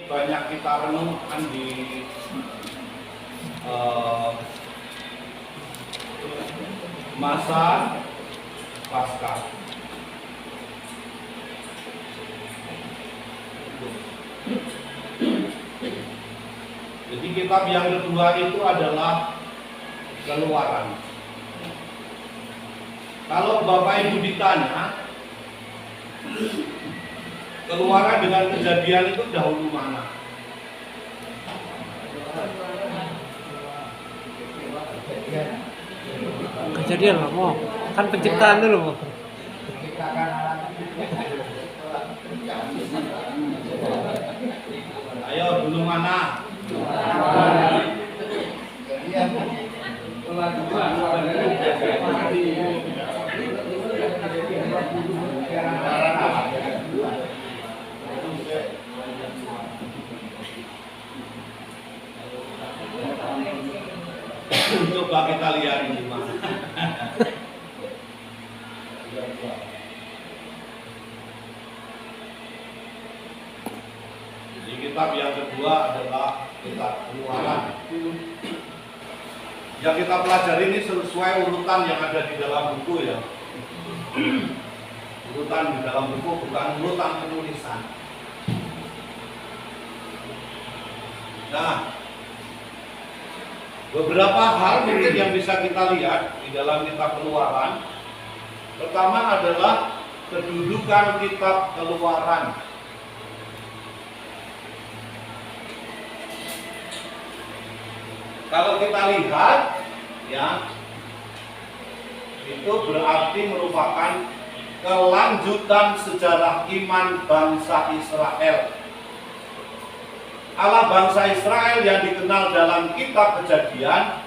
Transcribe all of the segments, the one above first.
banyak kita renungkan di masa Paskah. Jadi kitab yang kedua itu adalah Keluaran. Kalau Bapak Ibu ditanya, Keluaran dengan Kejadian itu dahulu mana? Kejadian Pak, mau kan penciptaan dulu Pak. Ayo dulu mana? Coba kita lihat ini mana. Jadi kitab yang kedua adalah kitab Keluaran. Yang kita pelajari ini sesuai urutan yang ada di dalam buku ya. Urutan di dalam buku bukan urutan penulisan. Nah, beberapa hal mungkin yang bisa kita lihat di dalam kitab Keluaran. Pertama adalah kedudukan kitab Keluaran. Kalau kita lihat, ya, itu berarti merupakan kelanjutan sejarah iman bangsa Israel. Allah bangsa Israel yang dikenal dalam kitab Kejadian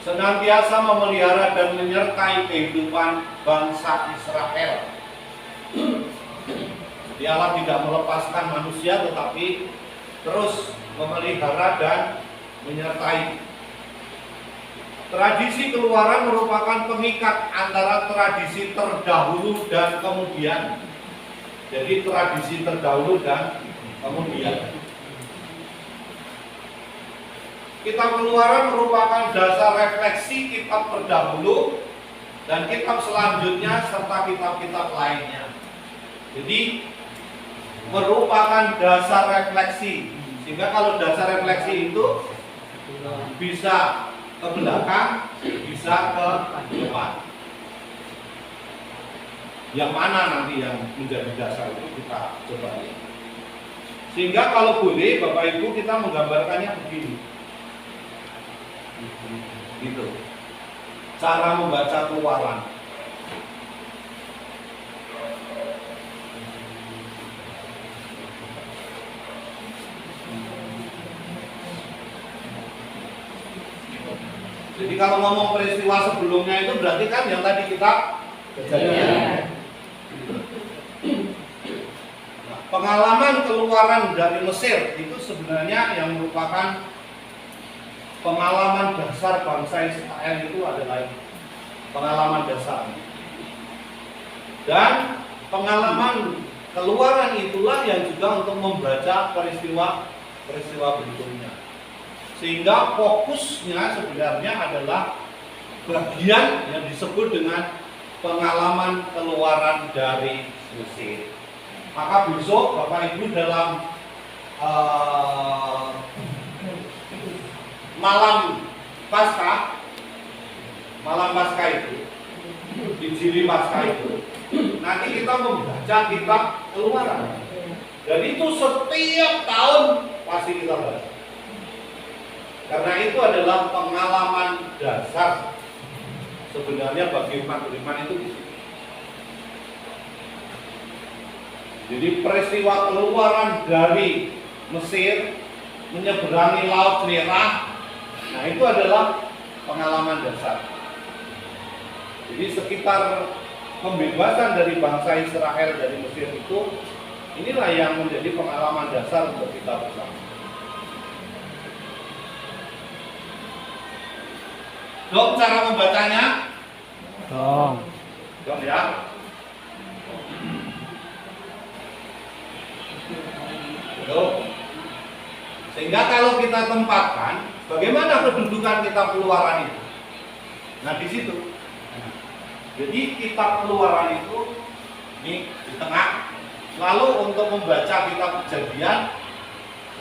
senantiasa memelihara dan menyertai kehidupan bangsa Israel. Allah tidak melepaskan manusia tetapi terus memelihara dan menyertai. Tradisi Keluaran merupakan pengikat antara tradisi terdahulu dan kemudian. Jadi tradisi terdahulu dan kemudian. Kitab Keluaran merupakan dasar refleksi kitab terdahulu dan kitab selanjutnya serta kitab-kitab lainnya. Jadi merupakan dasar refleksi. Sehingga kalau dasar refleksi itu bisa ke belakang, bisa ke depan. Yang mana nanti yang menjadi dasar itu kita coba lihat. Sehingga kalau boleh Bapak Ibu kita menggambarkannya begini. Gitu. Cara membaca Keluaran. Jadi kalau ngomong peristiwa sebelumnya itu berarti kan yang tadi kita Kejadian. Nah, pengalaman keluaran dari Mesir itu sebenarnya yang merupakan pengalaman dasar bangsa Israel itu adalah pengalaman dasar. Dan pengalaman keluaran itulah yang juga untuk membaca peristiwa berikutnya. Sehingga fokusnya sebenarnya adalah bagian yang disebut dengan pengalaman keluaran dari Mesir. Maka besok Bapak Ibu dalam malam Paskah itu, Injili Paskah itu, nanti kita membaca kitab Keluaran. Dan itu setiap tahun pasti kita baca. Karena itu adalah pengalaman dasar sebenarnya bagi umat beriman itu. Jadi peristiwa keluaran dari Mesir menyeberangi Laut Merah, nah itu adalah pengalaman dasar. Jadi sekitar pembebasan dari bangsa Israel dari Mesir itu, inilah yang menjadi pengalaman dasar untuk kita bersama. Dong, cara membacanya? Dong ya. Dong. Sehingga kalau kita tempatkan, bagaimana kedudukan kitab Keluaran itu? Nah, di situ. Jadi kitab Keluaran itu ini di tengah. Lalu untuk membaca kitab Kejadian,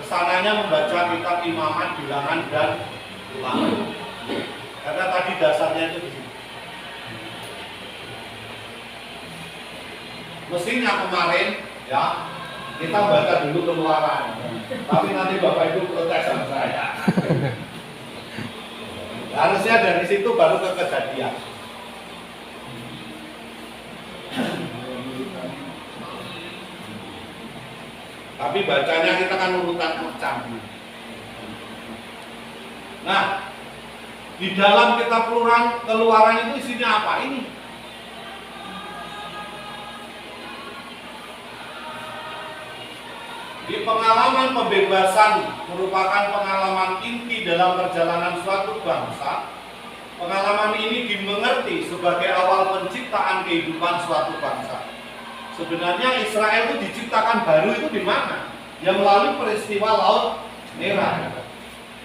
kesananya membaca kitab Imamat, Bilangan, dan Ulangan. Karena tadi dasarnya itu di sini. Mestinya kemarin ya kita baca dulu Keluaran, tapi nanti Bapak Ibu protes sama saya. Harusnya dari situ baru ke Kejadian. Tapi bacanya kita kan urutan tercampur. Nah, di dalam kitab Keluaran itu isinya apa? Ini. Di pengalaman pembebasan merupakan pengalaman inti dalam perjalanan suatu bangsa. Pengalaman ini dimengerti sebagai awal penciptaan kehidupan suatu bangsa. Sebenarnya Israel itu diciptakan baru itu di mana? Ya melalui peristiwa Laut Merah.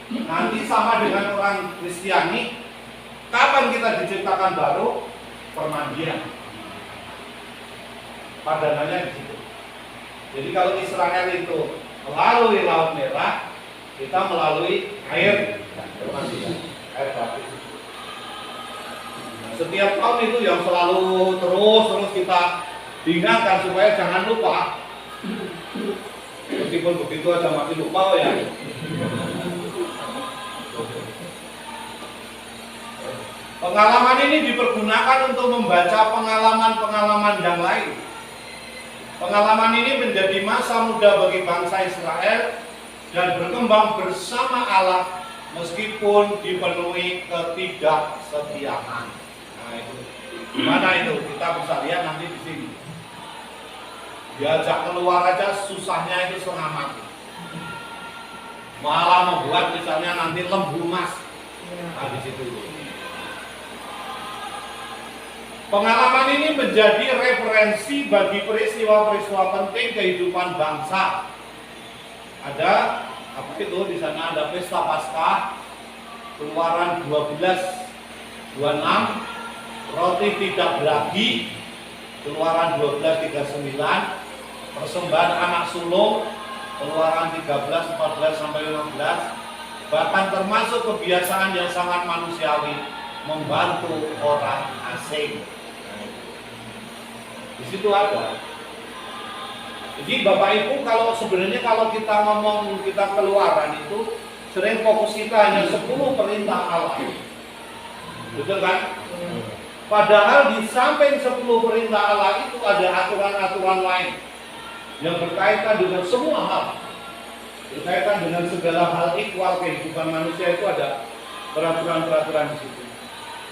Nanti sama dengan orang Kristiani, kapan kita diciptakan baru? Permandian. Padanannya di situ. Jadi kalau Israel itu melalui Laut Merah, kita melalui air permandian, air baptis. Nah, setiap tahun itu yang selalu terus kita diingatkan supaya jangan lupa. Meskipun begitu aja masih lupa ya. Pengalaman ini dipergunakan untuk membaca pengalaman-pengalaman yang lain. Pengalaman ini menjadi masa muda bagi bangsa Israel dan berkembang bersama Allah meskipun dipenuhi ketidaksetiaan. Nah itu, mana itu? Kita bisa lihat nanti di sini. Diajak keluar aja susahnya itu setengah mati. Malah membuat misalnya nanti lembu emas. Nah di situ. Pengalaman ini menjadi referensi bagi peristiwa-peristiwa penting kehidupan bangsa. Ada apa itu di sana ada pesta Paskah, Keluaran 12:26, roti tidak beragi, Keluaran 12:39, persembahan anak sulung, Keluaran 13:14-15, bahkan termasuk kebiasaan yang sangat manusiawi membantu orang asing. Di situ ada. Jadi Bapak Ibu sebenarnya kalau kita ngomong kita Keluaran itu sering fokus kita hanya 10 perintah Allah. Betul kan? Padahal di samping 10 perintah Allah itu ada aturan-aturan lain yang berkaitan dengan semua hal. Berkaitan dengan segala hal ikhwal kehidupan manusia itu ada peraturan-peraturan di situ.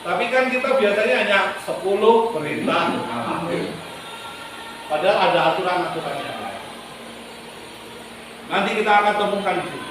Tapi kan kita biasanya hanya 10 perintah Allah. Padahal ada aturan-aturan yang lain. Nanti kita akan temukan di situ.